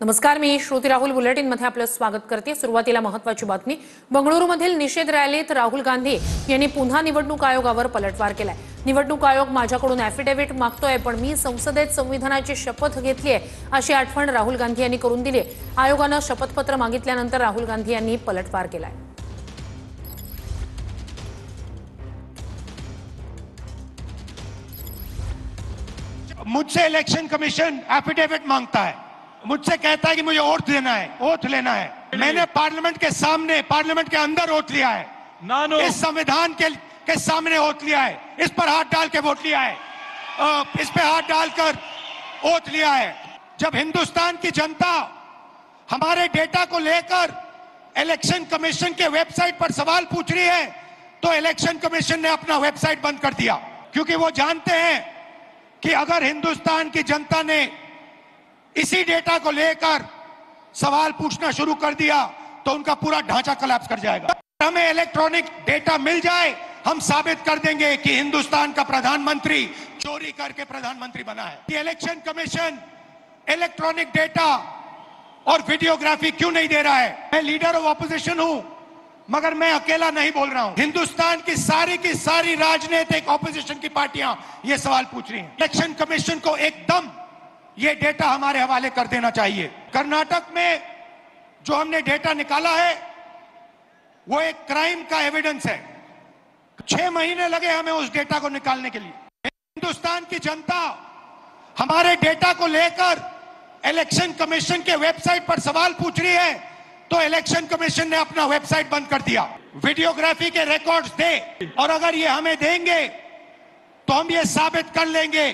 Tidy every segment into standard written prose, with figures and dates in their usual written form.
नमस्कार, मी श्रुती राहुल बुलेटिनमध्ये आपलं स्वागत करते। सुरुवातीला महत्त्वाची बातमी। बंगळुरूमधील निषेध रॅलीत राहुल गांधी यांनी पुन्हा निवडणूक आयोगावर पलटवार केलाय। निवडणूक आयोग माझ्याकडून ॲफिडेव्हिट मागतोय, पण मी संसदेत संविधानाची शपथ घेतली आहे अशी आठवण राहुल गांधी यांनी करून दिली। आयोगानं शपथपत्र मागितल्यानंतर राहुल गांधी यांनी पलटवार केलाय। मुझसे इलेक्शन कमीशन एफिडेविट मांगता है, मुझसे कहता है कि मुझे ओथ लेना है। मैंने पार्लियामेंट के सामने, पार्लियामेंट के अंदर ओथ लिया है, इस संविधान के सामने ओथ लिया है, इस पर हाथ डाल के वोट लिया है, इस पे हाथ डालकर ओथ लिया है। जब हिंदुस्तान की जनता हमारे डेटा को लेकर इलेक्शन कमीशन के वेबसाइट पर सवाल पूछ रही है, तो इलेक्शन कमीशन ने अपना वेबसाइट बंद कर दिया, क्योंकि वो जानते हैं कि अगर हिंदुस्तान की जनता ने इसी डेटा को लेकर सवाल पूछना शुरू कर दिया तो उनका पूरा ढांचा कोलैप्स कर जाएगा। हमें इलेक्ट्रॉनिक डेटा मिल जाए, हम साबित कर देंगे कि हिंदुस्तान का प्रधानमंत्री चोरी करके प्रधानमंत्री बना है। ये इलेक्शन कमीशन इलेक्ट्रॉनिक डेटा और वीडियोग्राफी क्यों नहीं दे रहा है? मैं लीडर ऑफ ऑपोजिशन हूं, मगर मैं अकेला नहीं बोल रहा हूं। हिंदुस्तान की सारी राजनीतिक ऑपोजिशन की पार्टियां ये सवाल पूछ रही हैं। इलेक्शन कमीशन को एकदम ये डेटा हमारे हवाले कर देना चाहिए। कर्नाटक में जो हमने डेटा निकाला है वो एक क्राइम का एविडेंस है। 6 महीने लगे हमें उस डेटा को निकालने के लिए। हिंदुस्तान की जनता हमारे डेटा को लेकर इलेक्शन कमीशन के वेबसाइट पर सवाल पूछ रही है, तो इलेक्शन कमीशन ने अपना वेबसाइट बंद कर दिया। वीडियोग्राफी के रिकॉर्ड्स दे, और अगर ये हमें देंगे तो हम ये साबित कर लेंगे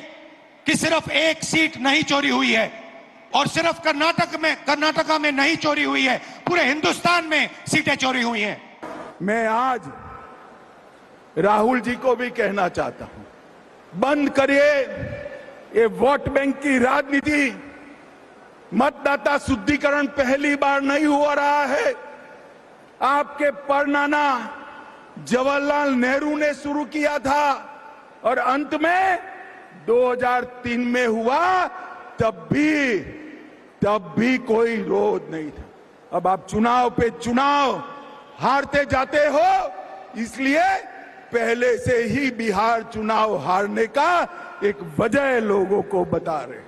कि सिर्फ एक सीट नहीं चोरी हुई है, और सिर्फ कर्नाटका में नहीं चोरी हुई है, पूरे हिंदुस्तान में सीटें चोरी हुई हैं। मैं आज राहुल जी को भी कहना चाहता हूं, बंद करिए ये वोट बैंक की राजनीति। मतदाता शुद्धिकरण पहली बार नहीं हो रहा है। आपके परनाना जवाहरलाल नेहरू ने शुरू किया था और अंत में 2003 में हुआ, तब भी कोई विरोध नहीं था। अब आप चुनाव पे चुनाव हारते जाते हो, इसलिए पहले से ही बिहार चुनाव हारने का एक वजह लोगों को बता रहे हैं।